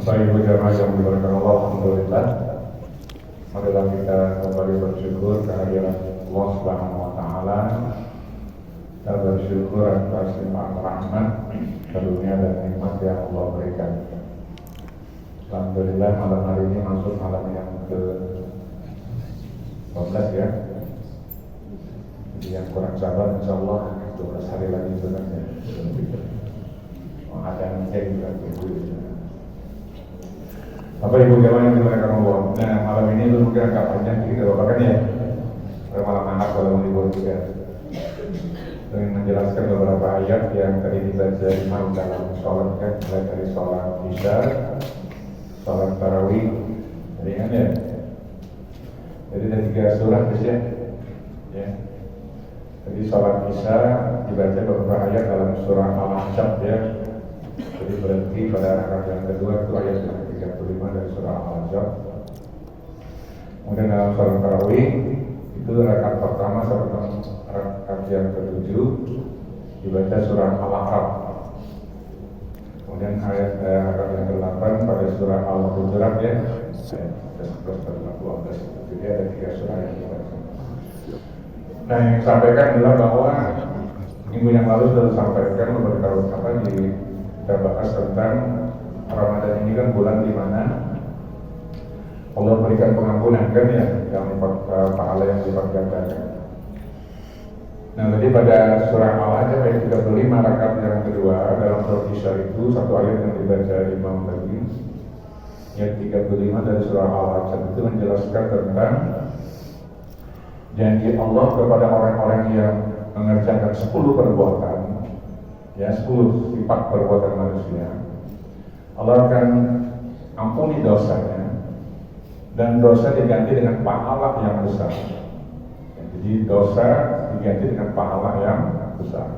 Baik, jamaah yang dimuliakan Allah, alhamdulillah. Marilah kita kembali bersyukur kehadiran Allah Subhanahu wa taala. Kita bersyukur atas limpahan rahmat, karunia dan nikmat yang Allah berikan. Alhamdulillah, malam hari ini masuk malam yang ke-12 ya. Jadi yang kurang sabar insyaallah 12 hari lagi sebenarnya. Ada yang cek juga gitu. Bapak Ibu jamaah yang dimuliakan Allah. Nah, malam ini itu mungkin agak panjang kita bawakan ya. Malam anak kalau libur juga. Ingin menjelaskan beberapa ayat yang tadi dibaca imam dalam sholat kan, mulai dari sholat isya, sholat tarawih. Jadi ingat ya. Jadi ada 3 surah ya. Ya. Jadi sholat isya dibaca beberapa ayat dalam surah Al-Ahzab ya. Jadi berhenti pada rakaat yang kedua itu ayat yang 35 dari surah Al-Ahzab. Kemudian dalam sholat tarawih itu rakaat pertama sampai rakaat yang ke-7 dibaca surah Al-A'raf. Kemudian ayat rakaat yang ke-8 pada surah Al-Hujurat ya. Jadi ada 3 surah yang dibaca. Nah, yang disampaikan adalah bahwa minggu yang lalu sudah disampaikan beberapa kita bahas tentang Ramadan ini kan bulan di mana Allah berikan pengampunan kan ya, yang pahala yang lipat gandakan. Nah, tadi pada surah Al-Ahzab ayat 35 rakaat yang kedua dalam surah Isya itu satu ayat yang dibaca Imam tadi, ayat 35 dari surah Al-Ahzab itu menjelaskan tentang janji Allah kepada orang-orang yang mengerjakan 10 perbuatan, ya 10 sifat perbuatan manusia. Allah akan ampuni dosanya dan dosa diganti dengan pahala yang besar. Jadi dosa diganti dengan pahala yang besar.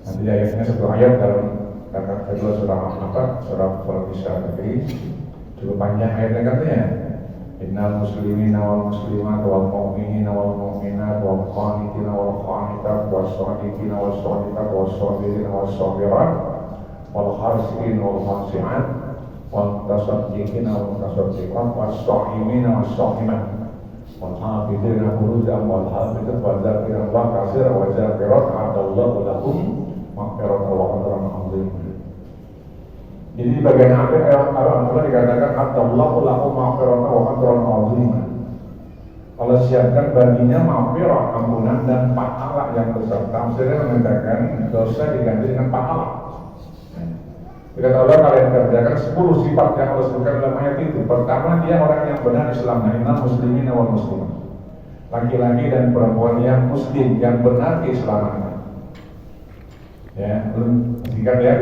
Nanti ayatnya satu ayat dalam rakaat kedua surah Isya tadi cukup panjang ayatnya katanya. Innal muslimina wal muslimat wal mu'minina wal mu'minat wal qanitina wal qanitat was shadiqina was shadiqat was sabirina was sabirat wal harsiin wal harsiat wal tasaddiqina wal tasaddiqat was shahimina was shahimat wal hafidina furujahum wal hafidat wal dzakirina Allah katsiran wa dzakirat a'adallahu lahum maghfiratan wa ajran 'azima. Jadi di bagian akhir Al-Quran dikatakan a'adallahu lahum maghfiratan wa ajran 'azima. Allah siapkan baginya maghfirah, ampunan dan pahala yang besar. Tafsirnya mengatakan dosa diganti dengan pahala. Kata Allah, kalian kerjakan 10 sifat yang Allah sebutkan dalam ayat itu. Pertama, dia orang yang benar Islam. Innal muslimina wal muslimat. Laki-laki dan perempuan yang muslim, yang benar keislamannya. Ya, singkat ya.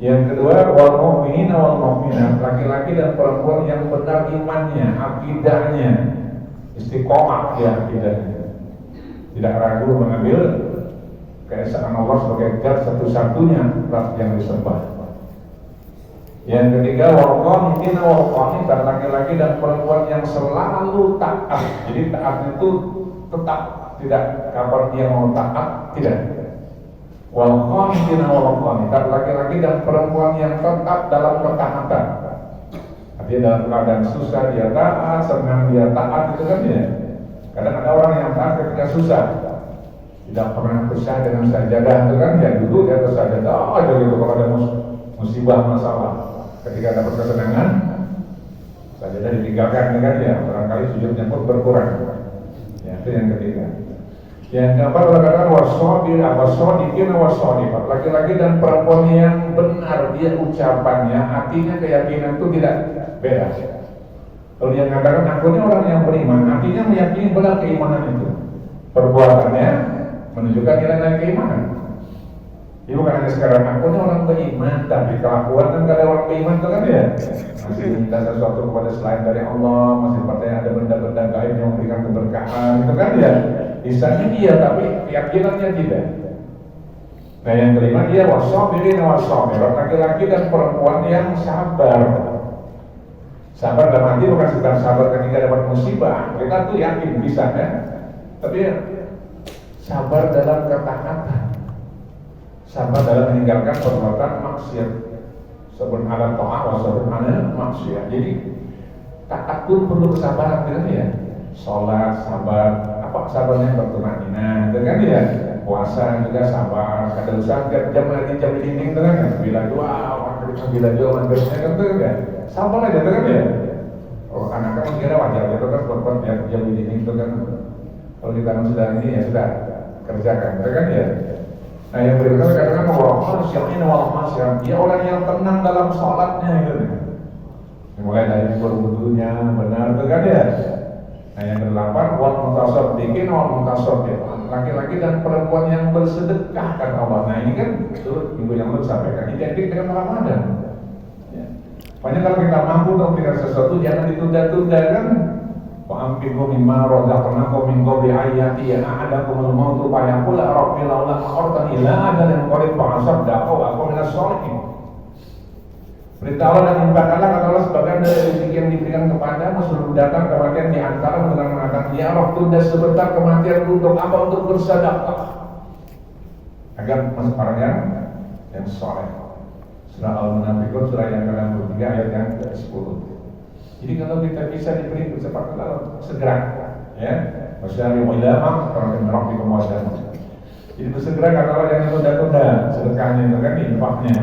Yang kedua, wal mu'minina wal mu'minat. Laki-laki dan perempuan yang benar imannya, akidahnya, istiqomah ya akidahnya. Tidak ragu mengambil keesaan Allah sebagai zat satu-satunya zat yang disembah. Yang ketiga, wal qanitina wal qanitat, laki-laki dan perempuan yang selalu taat. Jadi taat itu tetap, tidak kapan dia mau taat, tidak. Wal qanitina wal qanitat, laki-laki dan perempuan yang tetap dalam ketaatan. Artinya dalam keadaan susah dia taat, senang dia taat, itu kan ya. Kadang ada orang yang taat ketika susah, tidak pernah pisah dengan sajadah, itu kan ya, duduk di atas sajadah aja gitu kalau ada musibah masalah. Ketika dapat kesenangan, sajadah ditinggalkan, kan ya, barangkali sujudnya pun berkurang. Ya, itu yang ketiga. Yang keempat berkata wasodikin wasodifat, laki-laki dan perempuan yang benar dia ucapannya, artinya keyakinan itu tidak beda. Kalau dia mengatakan aku ini orang yang beriman, artinya meyakini benar keimanan itu. Perbuatannya menunjukkan nilai-nilai keimanan. Ini bukan hanya sekarang aku ini orang beriman, tapi kelakuan kan kada orang beriman itu kan ya masih minta sesuatu kepada selain dari Allah, masih percaya ada benda-benda gaib yang memberikan keberkahan, itu kan ya. Lisannya iya, tapi keyakinannya tidak. Nah, yang kelima dia wasabirin wasabirat, laki-laki dan perempuan yang sabar. Sabar dalam arti bukan sekedar sabar ketika dapat musibah, kita tuh yakin bisa kan, tapi sabar dalam ketaatan, sabar dalam meninggalkan perbuatan maksiat, sabrun ala ta'ah wa sabrun ala maksiyah. Jadi takut perlu kesabaran kan ya. Sholat sabar, apa sabarnya bertumanina, itu kan ya. Puasa juga sabar, kada usah tiap jam lagi jam dinding itu kan. Bila dua, bila dua mandirnya kan itu kan. Sabar aja itu kan ya. Oh anak kamu kira wajar itu kan buat jam dinding itu kan. Kalau kita sudah ini ya sudah kerjakan, itu kan ya. Nah yang berikutnya katakan wal khasyi'in wal khasyi'at, dia orang yang tenang dalam sholatnya gitu. Mulai dari berwudunya benar itu kan ya. Nah yang ke-8 wal mutasaddiqin wal mutasaddiqat, laki-laki dan perempuan yang bersedekah kan Allah. Nah ini kan itu minggu yang lalu sampaikan identik dengan Ramadan. Ya. Makanya kalau kita mampu untuk memberikan sesuatu jangan ditunda-tunda kan. Wa'amfiqu mimma razaqnakum min qabli ayati a'adakumul mautu fa yaqulu rabbi laula akhartani ila ajalin qarib fa asaddaqu wa aqum minas sholihin. Beritahulah dan infakkanlah kata Allah sebagian dari rezeki yang diberikan kepadamu sebelum datang kematian di antara dengan mengatakan ya Allah tunda sebentar kematian untuk apa? Untuk bersedekah agar masuk orang yang soleh. Surah Al-Munafiqun surah yang ke-63 ayat yang ke-10. Jadi kalau kita bisa diberi kesempatan lalu segera ya masyari ulama orang yang merok di kemudian. Jadi bersegera kata Allah jangan tunda-tunda sedekahnya itu kan infaknya.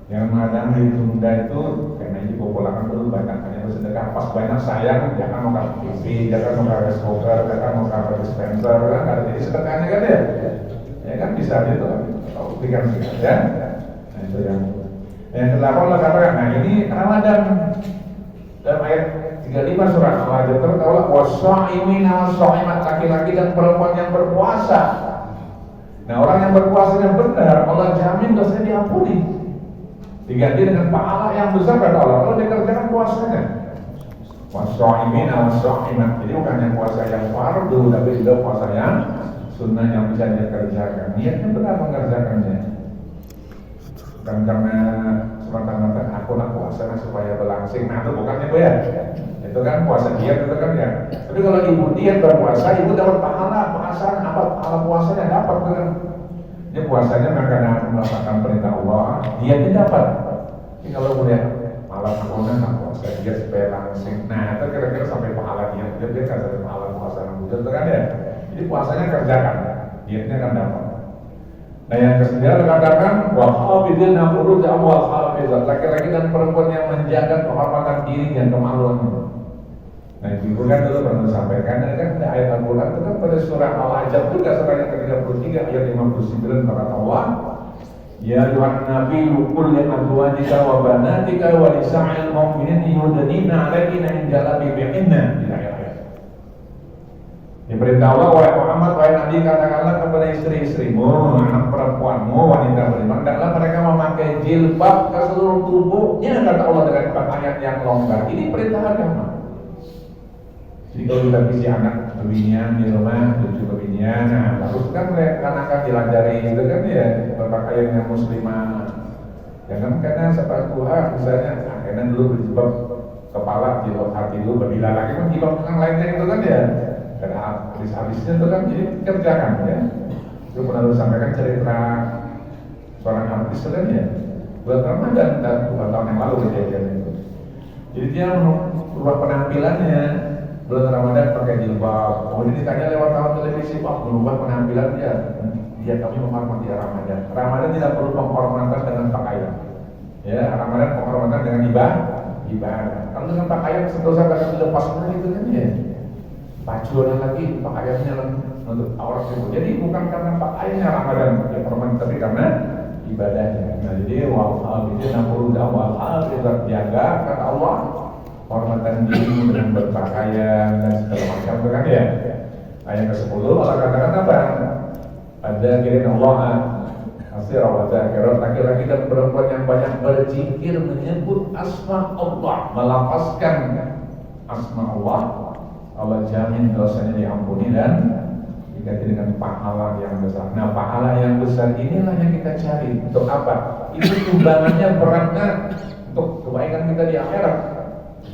Yang kadang ditunda itu karena ini populakan dulu banyak hanya bersedekah pas banyak sayang jangan mau kasih TV, jangan mau kasih smoker, jangan mau kasih dispenser kan ada jadi sedekahnya kan ya kan bisa gitu kalau berikan sedekah ya. Nah itu yang ke-8 Allah katakan nah ini Ramadan dalam ayat 35 surah Al-Hajj Allah wasya'imina wasyaimat, laki-laki dan perempuan yang berpuasa. Nah orang yang berpuasa yang benar Allah jamin dosanya diampuni. Diganti dengan pahala yang besar kata Allah kalau dikerjakan puasanya. Wasya'imina wasyaimat, jadi bukan yang puasa yang fardu tapi juga puasa yang sunnah yang bisa dia kerjakan. Niatnya benar mengerjakannya. Bukan karena semata-mata aku nak puasa supaya berlangsing. Nah itu bukannya Bu ya. Itu kan puasa diet itu kan ya. Tapi kalau ibu diet berpuasa, ibu dapat pahala puasa, apa pahala puasanya dapat kan. Dia puasanya karena melaksanakan perintah Allah, dietnya dapat. Tapi kalau boleh malam aku nak puasa diet supaya langsing. Nah itu kira-kira sampai pahala diet dia kan sampai pahala puasa itu kan ya. Jadi puasanya kerjakan, dietnya kan dapat. Nah yang ke-9 katakan wa hafizina furuja wa hafizat, laki-laki dan perempuan yang menjaga kehormatan diri dan kemaluannya. Nah itu kan dulu pernah sampaikan kan ada ayat Al-Quran itu kan pada surah Al-Ahzab juga surah yang ke-33 ayat 59 kata Allah ya Tuhan Nabi qul li azwajika wa banatika wa nisa'il mu'minin yudnina 'alaina min jalabibihinna. Diperintah Allah wahai Muhammad, wahai Nabi katakanlah kepada istri-istrimu, anak perempuanmu, wanita beriman, hendaklah mereka memakai jilbab ke seluruh tubuhnya kata Allah dengan pakaian yang longgar. Ini perintah agama. Jadi kalau kita isi anak kebinian di rumah, cucu kebinian, nah harus kan anak-anak dilajari itu kan ya berpakaian yang muslimah. Jangan karena sepatu misalnya, karena dulu berjilbab kepala, jilbab hati dulu, berbila lagi kan jilbab yang lainnya itu kan ya. Karena habis-habisnya itu kan jadi kerjakan ya. Itu pernah sampaikan cerita seorang artis kan ya. Buat Ramadan dan 2 tahun yang lalu kejadian itu. Jadi dia merubah penampilannya bulan Ramadan pakai jilbab. Kemudian ditanya lewat televisi, Pak berubah penampilan dia. Dia kami menghormati Ramadan. Ramadan tidak perlu penghormatan dengan pakaian. Ya, Ramadan penghormatan dengan ibadah. Kalau dengan pakaian sentosa akan dilepas gitu kan ya. Pacuan lagi pakaiannya untuk aurat itu. Jadi bukan karena pakaiannya Ramadan ya hormat, tapi karena ibadahnya. Nah jadi wa'afidina furuja wa hafizat, jaga kata Allah hormatan diri dengan berpakaian dan segala macam itu kan ya. Ayat ke-10 Allah katakan apa? Ada kirin Allah asira wa zakirat, laki-laki dan perempuan yang banyak berzikir menyebut asma Allah, melafazkan asma Allah. Allah jamin dosanya diampuni dan diganti dengan pahala yang besar. Nah pahala yang besar inilah yang kita cari. Untuk apa? Itu timbangannya beratnya untuk kebaikan kita di akhirat.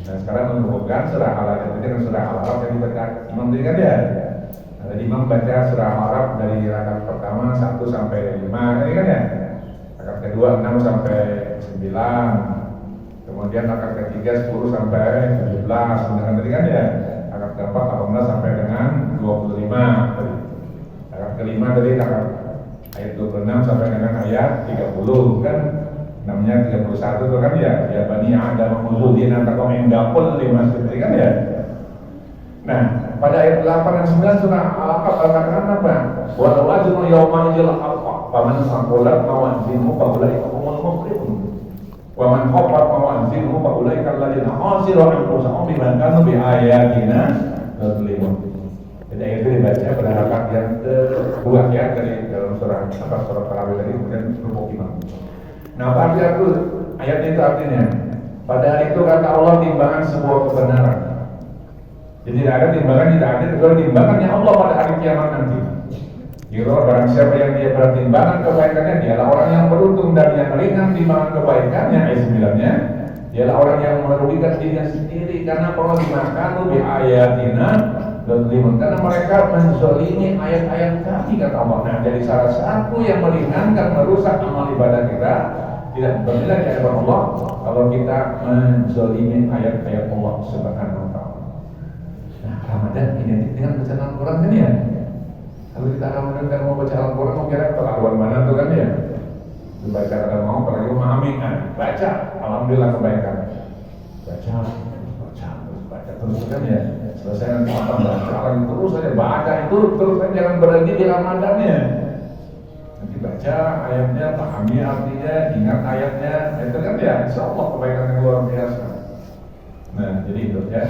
Nah sekarang menghubungkan surah Al-Araf dengan surah Al-Araf yang dibaca imam tadi kan ya. Ada imam baca surah Al-Araf dari rakaat pertama 1 sampai 5 ini kan ya. Rakaat kedua 6 sampai 9 9. Kemudian akad ketiga 10 sampai 17. Dengan tadi kan ya, akad keempat 18 sampai dengan 25 tadi. Akad kelima tadi akad ayat 26 sampai dengan ayat 30 kan, namanya 31 itu kan ya, ya bani Adam khudhu antakum inda kulli masjid kan ya. Nah, pada ayat 8 dan 9 surah Al-Aqaf katakan apa? Walau ajru yawma idil alqa faman saqulat mawazinuhu fa ulaika humul muflihun. Wa man khaffat mawazinuhu fa ulaika alladziina khasiru anfusahum bima kanu bi ayatina yadzlimun. Jadi ayat itu dibaca pada rakaat yang kedua ya dari dalam surah Tarawih tadi, kemudian rukuk imam. Nah, apa artinya itu? Ayat itu artinya pada hari itu kata Allah timbangan sebuah kebenaran. Jadi tidak ada timbangan, tidak ada kecuali timbangannya Allah pada hari kiamat nanti. Yaitu barang siapa yang dia bertimbangan kebaikannya, dialah orang yang beruntung, dan yang ringan timbangan kebaikannya, ayat 9-nya, dialah orang yang merugikan dirinya sendiri karena Allah dimakan bi ayatina dzalimun, karena mereka menzalimi ayat-ayat kami kata Allah. Nah, jadi salah satu yang meringankan merusak amal ibadah kita tidak bernilai di hadapan Allah kalau kita menzalimi ayat-ayat Allah Subhanahu wa taala. Nah, Ramadan identik dengan bacaan Al-Quran kan ya. Kalau kita Ramadan kan mau baca Al-Quran, mau kira kelakuan mana tuh kan ya. Baca kalau mau, apalagi memahami kan, baca, alhamdulillah kebaikan. Baca terus kan ya. Selesai nanti apa baca lagi terus saja, baca itu terus saja, jangan berhenti di Ramadannya. Nanti baca ayatnya, pahami artinya, ingat ayatnya, itu kan ya, insyaallah kebaikan yang luar biasa. Nah, jadi itu ya.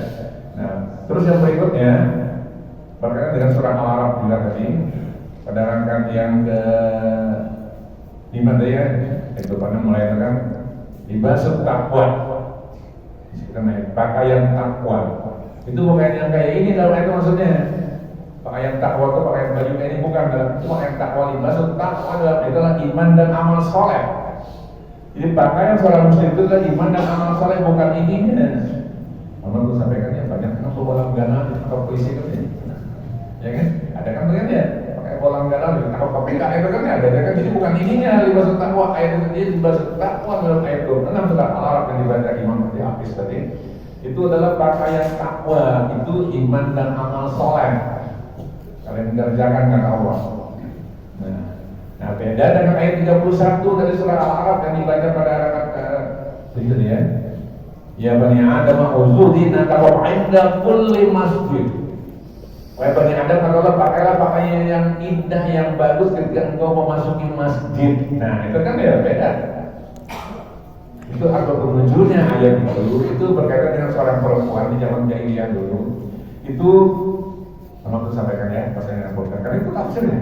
Nah, terus yang berikutnya berkaitan dengan surah Al-A'raf juga tadi, pada rangkaian yang ke 5 tadi ya, itu pada mulai kan libasut taqwa, disebutkan pakaian takwa. Itu bukan yang kayak ini dalam itu maksudnya. Pakaian takwa itu pakaian baju kayak ini bukan, itu pakaian takwa. Libasut taqwa adalah iman dan amal soleh. Jadi pakaian seorang muslim itu adalah iman dan amal soleh, bukan ininya. Mama tuh sampaikannya banyak kan bola gana atau polisi kan ya kan, ada kan tuh ya pakai bola gana atau KPK itu kan ada kan. Jadi bukan ininya libasut taqwa, ayat itu dia libasut taqwa dalam ayat 26 surah Al-A'raf yang dibaca Imam Hafiz tadi, itu adalah pakaian takwa, itu iman dan amal soleh kalian kerjakan kata Allah. Nah, beda dengan ayat 31 dari surah Al-A'raf yang dibaca pada rakaat berikutnya ya. Ya bani Adam khudhu antakum inda kulli masjid. Wahai bani Adam, kalau pakailah pakaian yang indah, yang bagus ketika engkau memasuki masjid. Nah, itu kan ya beda. Itu atau penunjuknya ayat itu berkaitan dengan seorang perempuan di zaman jahiliyah dulu. Itu sama aku sampaikan ya, pas saya ngabarkan. Karena itu tafsirnya.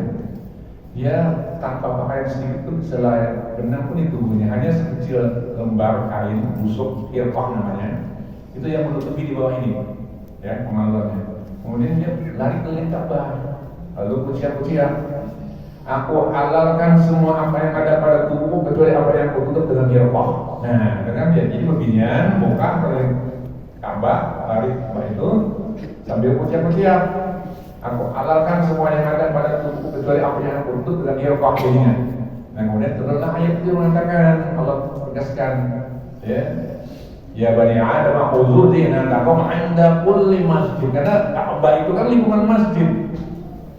Dia tanpa pakaian sedikit pun, selain benang pun di tubuhnya, hanya sekecil lembar kain busuk irqah namanya, itu yang menutupi di bawah ini, ya pengaluannya. Kemudian dia lari keliling Ka'bah, lalu kuciak-kuciak, aku halalkan semua apa yang ada pada tubuhku kecuali apa yang kututup dengan irqah. Nah, dengan dia jadi beginian, buka keliling Ka'bah, lari Ka'bah itu sambil kuciak-kuciak. Aku halalkan semua yang ada pada tubuhku kecuali apa yang aku tutup dengan irqah jadinya. Nah, kemudian turunlah ayat itu mengatakan, Allah tegaskan, ya bani Adam khudhu antakum inda kulli masjid, karena Ka'bah itu kan lingkungan masjid.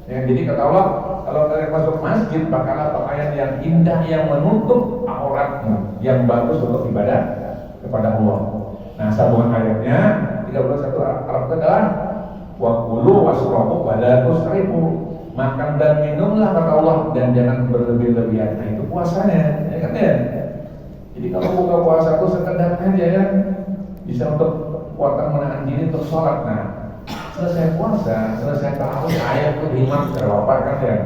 Ya, jadi kata Allah, kalau kalian masuk masjid, pakailah pakaian yang indah yang menutup auratmu, yang bagus untuk ibadah kepada Allah. Nah, sambungan ayatnya 31 Arab adalah wa kulu wasrabu wala tusrifu, makan dan minumlah kata Allah, dan jangan berlebih-lebihan. Nah, itu puasanya, ya kan ya. Jadi kalau buka puasa itu sekedar aja ya, bisa untuk kekuatan menahan diri untuk sholat. Nah, selesai puasa, selesai tarawih, ayat itu imam terlapar kan ya,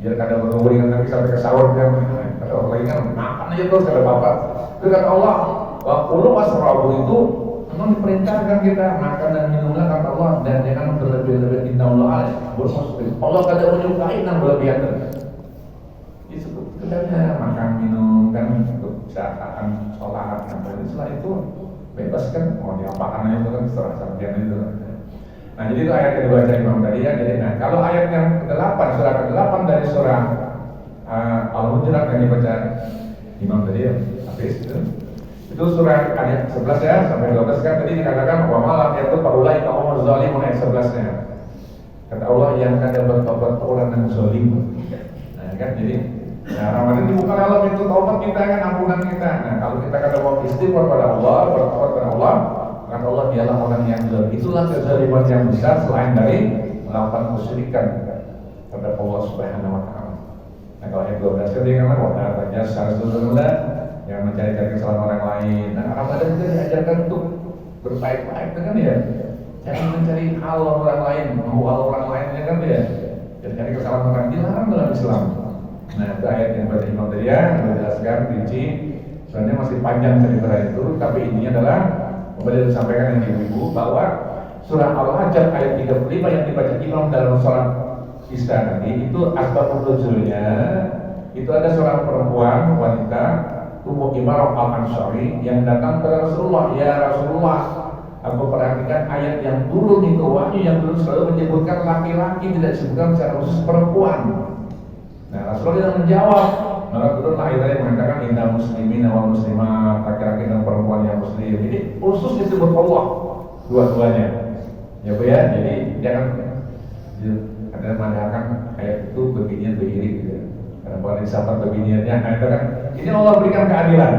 biar kadang menunggu nanti sampai ke sahur dia, kata orang lain kan makan aja terus kata bapak. Itu kata Allah, wa kulu wasrabu itu memang diperintahkan kita makan dan minumlah kata Allah, dan jangan berlebih-lebihan. Innallaha bermuslim, Allah kadang menyukai dan berlebihan. Itu sebenarnya makan minum kan untuk kesehatan sholat. Setelah itu bebas kan, mau diapakan itu kan setelah sampean itu. Nah, jadi itu ayat yang dibaca Imam tadi ya. Jadi nah, kalau ayat yang ke-8, surah ke-8 dari surah Al-Hujurat yang dibaca Imam tadi ya, habis itu. Itu surah ayat 11 ya sampai 12 kan tadi dikatakan wa malam itu paulai kaum zalimun ayat 11-nya. Kata Allah yang akan bertobat orang yang zalim. Nah kan jadi Ramadan ini bukan dalam itu taubat kita kan ampunan kita. Nah kalau kita kata mau istighfar pada Allah, bertobat pada Allah, maka Allah dialah orang yang zalim. Itulah kezaliman yang besar selain dari melakukan kesyirikan pada Allah Subhanahu wa taala. Nah kalau yang 12 kan dia kan wala tajassasullah yang mencari-cari kesalahan orang lain. Nah Ramadan kita diajarkan untuk berbaik-baik kan ya. Jangan mencari hal orang lain, mau hal orang lainnya kan ya. Jangan cari kesalahan orang dilarang dalam Islam. Nah itu ayat yang pada Imam tadi ya menjelaskan rinci. Sebenarnya masih panjang cerita itu, tapi intinya adalah kembali disampaikan yang ibu-ibu bahwa surah Al-Hajj ayat 35 yang dibaca Imam dalam sholat Isya tadi itu asbabun nuzulnya itu ada seorang perempuan wanita Ummu Imarah Al-Ansari yang datang ke Rasulullah, ya Rasulullah, aku perhatikan ayat yang turun itu wahyu yang turun selalu menyebutkan laki-laki, tidak disebutkan secara khusus perempuan. Nah Rasulullah yang menjawab, maka turun ayat yang mengatakan inna muslimin wal muslimat, laki-laki dan perempuan yang muslim. Jadi khusus disebut Allah dua-duanya. Ya Bu ya, jadi jangan ada mengatakan ayat itu beginian begini gitu ya. Karena kalau disapa beginiannya, itu kan ini Allah berikan keadilan.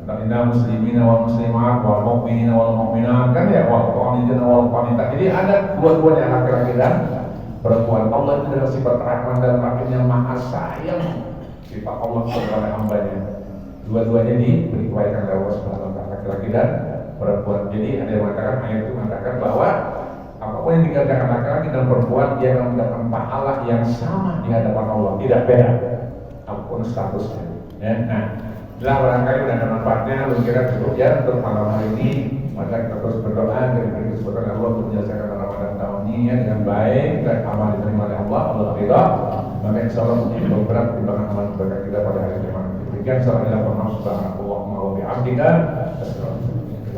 Inna muslimin wal muslimat wal mu'minin wal mu'minat kan ya, wal qanitin wal qanitat. Jadi ada dua-duanya laki-laki dan perempuan. Allah itu dengan sifat rahman dan rahim yang maha sayang. Sifat Allah kepada hambanya. Dua-duanya diberi kebaikan oleh Allah Subhanahu wa taala, laki-laki dan perempuan. Jadi ada yang mengatakan ayat itu mengatakan bahwa apapun yang dikerjakan laki-laki dan perempuan dia akan mendapatkan pahala yang sama di hadapan Allah, tidak beda apapun statusnya. Ya, nah, setelah barangkali sudah ada manfaatnya, lu kira cukup ya untuk malam hari ini. Maka kita terus berdoa dan diberi kesempatan Allah untuk menyelesaikan Ramadan tahun ini ya, dengan baik dan amal diterima oleh Allah, Allah ridha. Maka insya Allah menjadi berat timbangan amal kebaikan kita pada hari kiamat. Demikian salam subhanallah wa bihamdika.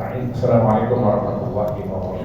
Assalamualaikum warahmatullahi wabarakatuh.